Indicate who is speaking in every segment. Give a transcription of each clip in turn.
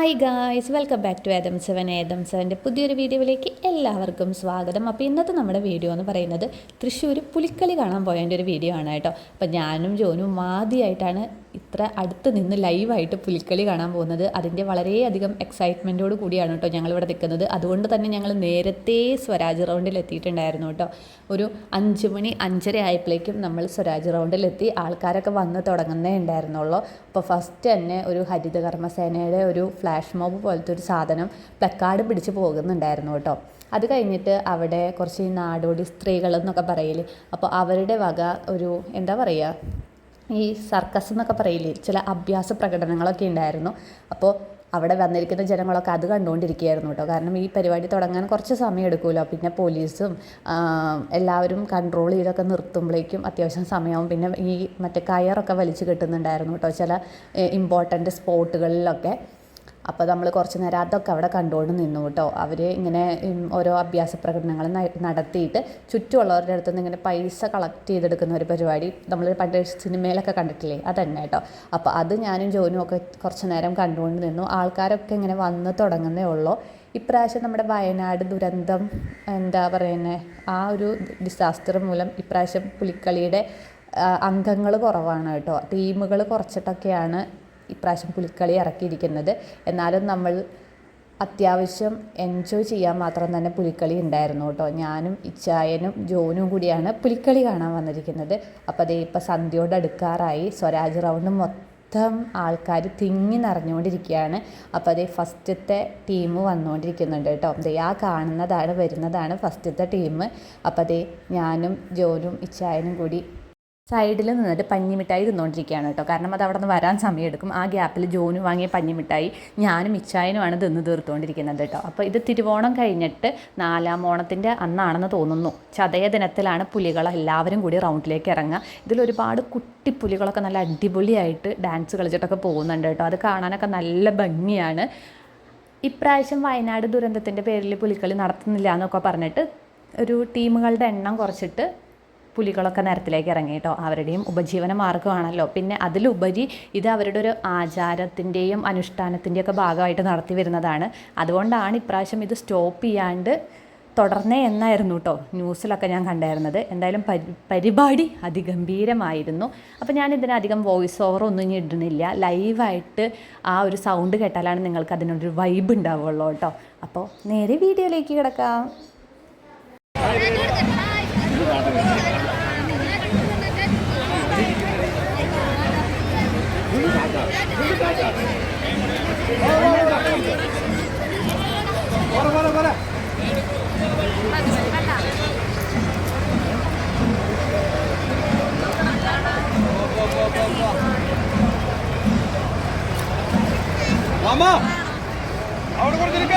Speaker 1: Hi guys, welcome back to ഏതം സെവൻ്റെ പുതിയൊരു വീഡിയോയിലേക്ക് എല്ലാവർക്കും സ്വാഗതം. അപ്പോൾ ഇന്നത്തെ നമ്മുടെ വീഡിയോ എന്ന് പറയുന്നത് തൃശ്ശൂർ പുലിക്കളി കാണാൻ പോയതിൻ്റെ ഒരു വീഡിയോ ആണ് കേട്ടോ. അപ്പോൾ ഞാനും ജോനും ആദ്യമായിട്ടാണ് ഇത്ര അടുത്ത് നിന്ന് ലൈവായിട്ട് പുലിക്കളി കാണാൻ പോകുന്നത്. അതിൻ്റെ വളരെയധികം എക്സൈറ്റ്മെൻറ്റോട് കൂടിയാണ് കേട്ടോ ഞങ്ങളിവിടെ നിൽക്കുന്നത്. അതുകൊണ്ട് തന്നെ ഞങ്ങൾ നേരത്തെ സ്വരാജ് റൗണ്ടിൽ എത്തിയിട്ടുണ്ടായിരുന്നു കേട്ടോ. ഒരു 5 മണി 5:30 ആയപ്പോഴേക്കും നമ്മൾ സ്വരാജ് റൗണ്ടിലെത്തി. ആൾക്കാരൊക്കെ വന്ന് തുടങ്ങുന്നേ ഉണ്ടായിരുന്നുള്ളൂ. അപ്പോൾ ഫസ്റ്റ് തന്നെ ഒരു ഹരിതകർമ്മസേനയുടെ ഒരു ഫ്ലാഷ് മോബ് പോലത്തെ ഒരു സാധനം പ്ലക്കാർഡ് പിടിച്ച് പോകുന്നുണ്ടായിരുന്നു കേട്ടോ. അത് കഴിഞ്ഞിട്ട് അവിടെ കുറച്ച് നാടോടി സ്ത്രീകളെന്നൊക്കെ പറയില്ലേ, അപ്പോൾ അവരുടെ വക ഒരു എന്താ പറയുക, ഈ സർക്കസ് എന്നൊക്കെ പറയില്ലേ, ചില അഭ്യാസ പ്രകടനങ്ങളൊക്കെ ഉണ്ടായിരുന്നു. അപ്പോൾ അവിടെ വന്നിരിക്കുന്ന ജനങ്ങളൊക്കെ അത് കണ്ടുകൊണ്ടിരിക്കുകയായിരുന്നു കേട്ടോ. കാരണം ഈ പരിപാടി തുടങ്ങാൻ കുറച്ച് സമയം എടുക്കുമല്ലോ. പിന്നെ പോലീസും എല്ലാവരും കൺട്രോൾ ചെയ്തൊക്കെ നിർത്തുമ്പോഴേക്കും അത്യാവശ്യം സമയമാവും. പിന്നെ ഈ മറ്റേ കയറൊക്കെ വലിച്ചു കെട്ടുന്നുണ്ടായിരുന്നു കേട്ടോ ചില ഇമ്പോർട്ടൻ്റ് സ്പോട്ടുകളിലൊക്കെ. അപ്പോൾ നമ്മൾ കുറച്ച് നേരം അതൊക്കെ അവിടെ കണ്ടുകൊണ്ട് നിന്നു കേട്ടോ. അവർ ഇങ്ങനെ ഓരോ അഭ്യാസ പ്രകടനങ്ങൾ നടത്തിയിട്ട് ചുറ്റുമുള്ളവരുടെ അടുത്ത് നിന്ന് ഇങ്ങനെ പൈസ കളക്ട് ചെയ്തെടുക്കുന്ന ഒരു പരിപാടി നമ്മൾ പണ്ട് സിനിമയിലൊക്കെ കണ്ടിട്ടില്ലേ, അതന്നെ കേട്ടോ. അപ്പോൾ അത് ഞാനും ജോനും ഒക്കെ കുറച്ച് നേരം കണ്ടുകൊണ്ട് നിന്നു. ആൾക്കാരൊക്കെ ഇങ്ങനെ വന്ന് തുടങ്ങുന്നേ ഉള്ളൂ. ഇപ്രാവശ്യം നമ്മുടെ വയനാട് ദുരന്തം എന്താ പറയുന്നത്, ആ ഒരു ഡിസാസ്റ്റർ മൂലം ഇപ്രാവശ്യം പുലിക്കളിയുടെ അംഗങ്ങൾ കുറവാണ് കേട്ടോ. ടീമുകൾ കുറച്ചിട്ടൊക്കെയാണ് ഇപ്രാവശ്യം പുലിക്കളി ഇറക്കിയിരിക്കുന്നത്. എന്നാലും നമ്മൾ അത്യാവശ്യം എൻജോയ് ചെയ്യാൻ മാത്രം തന്നെ പുലിക്കളി ഉണ്ടായിരുന്നു കേട്ടോ. ഞാനും ഇച്ചായനും ജോനും കൂടിയാണ് പുലിക്കളി കാണാൻ വന്നിരിക്കുന്നത്. അപ്പോൾ അതേ ഇപ്പോൾ സന്ധ്യയോട് അടുക്കാറായി. സ്വരാജ് റൗണ്ട് മൊത്തം ആൾക്കാർ തിങ്ങി നിറഞ്ഞുകൊണ്ടിരിക്കുകയാണ്. അപ്പോൾ അതേ ഫസ്റ്റത്തെ ടീം വന്നുകൊണ്ടിരിക്കുന്നുണ്ട് കേട്ടോ. അതേ ആ വരുന്നതാണ് ഫസ്റ്റത്തെ ടീം. അപ്പോൾ അതേ ഞാനും ജോനും ഇച്ചായനും കൂടി സൈഡിൽ നിന്നിട്ട് പഞ്ഞിമിഠായി തിന്നുകൊണ്ടിരിക്കുകയാണ് കേട്ടോ. കാരണം അത് അവിടെ നിന്ന് വരാൻ സമയമെടുക്കും. ആ ഗ്യാപ്പിൽ ജോനു വാങ്ങിയ പഞ്ഞിമിഠായി ഞാനും ഇച്ചായനുമാണ് തിന്ന് തീർത്തുകൊണ്ടിരിക്കുന്നത് കേട്ടോ. അപ്പോൾ ഇത് തിരുവോണം കഴിഞ്ഞിട്ട് 4ാം ഓണത്തിൻ്റെ അന്നാണെന്ന് തോന്നുന്നു. ചതയ ദിനത്തിലാണ് പുലികളെല്ലാവരും കൂടി റൗണ്ടിലേക്ക് ഇറങ്ങുക. ഇതിലൊരുപാട് കുട്ടിപ്പുലികളൊക്കെ നല്ല അടിപൊളിയായിട്ട് ഡാൻസ് കളിച്ചിട്ടൊക്കെ പോകുന്നുണ്ട് കേട്ടോ. അത് കാണാനൊക്കെ നല്ല ഭംഗിയാണ്. ഇപ്രാവശ്യം വയനാട് ദുരന്തത്തിൻ്റെ പേരിൽ പുലിക്കളി നടത്തുന്നില്ല എന്നൊക്കെ പറഞ്ഞിട്ട് ഒരു ടീമുകളുടെ എണ്ണം കുറച്ചിട്ട് പുലികളൊക്കെ നിരത്തിലേക്ക് ഇറങ്ങി കേട്ടോ. അവരുടെയും ഉപജീവന മാർഗ്ഗമാണല്ലോ. പിന്നെ അതിലുപരി ഇത് അവരുടെ ഒരു ആചാരത്തിൻ്റെയും അനുഷ്ഠാനത്തിൻ്റെയൊക്കെ ഭാഗമായിട്ട് നടത്തി വരുന്നതാണ്. അതുകൊണ്ടാണ് ഇപ്രാവശ്യം ഇത് സ്റ്റോപ്പ് ചെയ്യാണ്ട് തുടർന്നേ എന്നായിരുന്നു കേട്ടോ ന്യൂസിലൊക്കെ ഞാൻ കണ്ടായിരുന്നത്. എന്തായാലും പരിപാടി അതിഗംഭീരമായിരുന്നു. അപ്പോൾ ഞാൻ ഇതിനധികം വോയിസ് ഓവറൊന്നും ഇനി ഇടുന്നില്ല. ലൈവായിട്ട് ആ ഒരു സൗണ്ട് കേട്ടാലാണ് നിങ്ങൾക്ക് അതിനൊരു വൈബ് ഉണ്ടാവുള്ളൂ കേട്ടോ. അപ്പോൾ നേരെ വീഡിയോയിലേക്ക് കിടക്കാം.
Speaker 2: മാമാ അവിടെ കൊടുത്തിരിക്ക.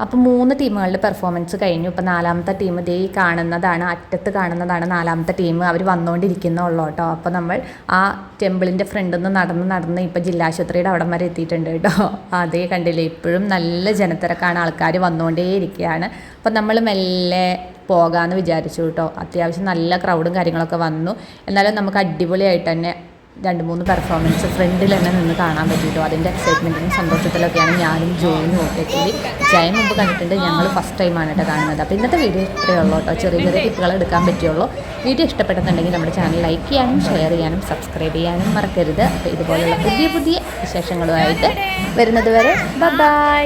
Speaker 1: അപ്പോൾ 3 ടീമുകളുടെ പെർഫോമൻസ് കഴിഞ്ഞു. ഇപ്പോൾ 4ാമത്തെ ടീം ഇതേ കാണുന്നതാണ്, അറ്റത്ത് കാണുന്നതാണ് 4ാമത്തെ ടീം. അവർ വന്നുകൊണ്ടിരിക്കുന്നുള്ളൂ കേട്ടോ. അപ്പോൾ നമ്മൾ ആ ടെമ്പിളിൻ്റെ ഫ്രണ്ടിൽ നിന്ന് നടന്ന് ഇപ്പോൾ ജില്ലാശുപത്രിയുടെ അവിടം വരെ എത്തിയിട്ടുണ്ട് കേട്ടോ. അതേ കണ്ടില്ലേ, ഇപ്പോഴും നല്ല ജനത്തിരക്കാണ്, ആൾക്കാർ വന്നുകൊണ്ടേയിരിക്കുകയാണ്. അപ്പോൾ നമ്മൾ മെല്ലെ പോകാമെന്ന് വിചാരിച്ചു കേട്ടോ. അത്യാവശ്യം നല്ല ക്രൗഡും കാര്യങ്ങളൊക്കെ വന്നു. എന്നാലും നമുക്ക് അടിപൊളിയായിട്ട് തന്നെ 2-3 പെർഫോമൻസ് ഫ്രണ്ടിൽ തന്നെ നിന്ന് കാണാൻ പറ്റിയിട്ടോ. അതിൻ്റെ എക്സൈറ്റ്മെൻറ്റിനും സന്തോഷത്തിലൊക്കെയാണ് ഞാനും ജോയിനും എത്തി. ജയം മുമ്പ് കണ്ടിട്ടുണ്ട്, ഞങ്ങൾ ഫസ്റ്റ് ടൈമാണ് കേട്ടോ കാണുന്നത്. അപ്പോൾ ഇന്നത്തെ വീഡിയോ ഇത്രയേ ഉള്ളൂ കേട്ടോ. ചെറിയ ചെറിയ ടിപ്പുകൾ എടുക്കാൻ പറ്റുള്ളൂ. വീഡിയോ ഇഷ്ടപ്പെടുന്നുണ്ടെങ്കിൽ നമ്മുടെ ചാനൽ ലൈക്ക് ചെയ്യാനും ഷെയർ ചെയ്യാനും സബ്സ്ക്രൈബ് ചെയ്യാനും മറക്കരുത്. അപ്പോൾ ഇതുപോലുള്ള പുതിയ വിശേഷങ്ങളുമായിട്ട് വരുന്നത് വരെ ബൈ.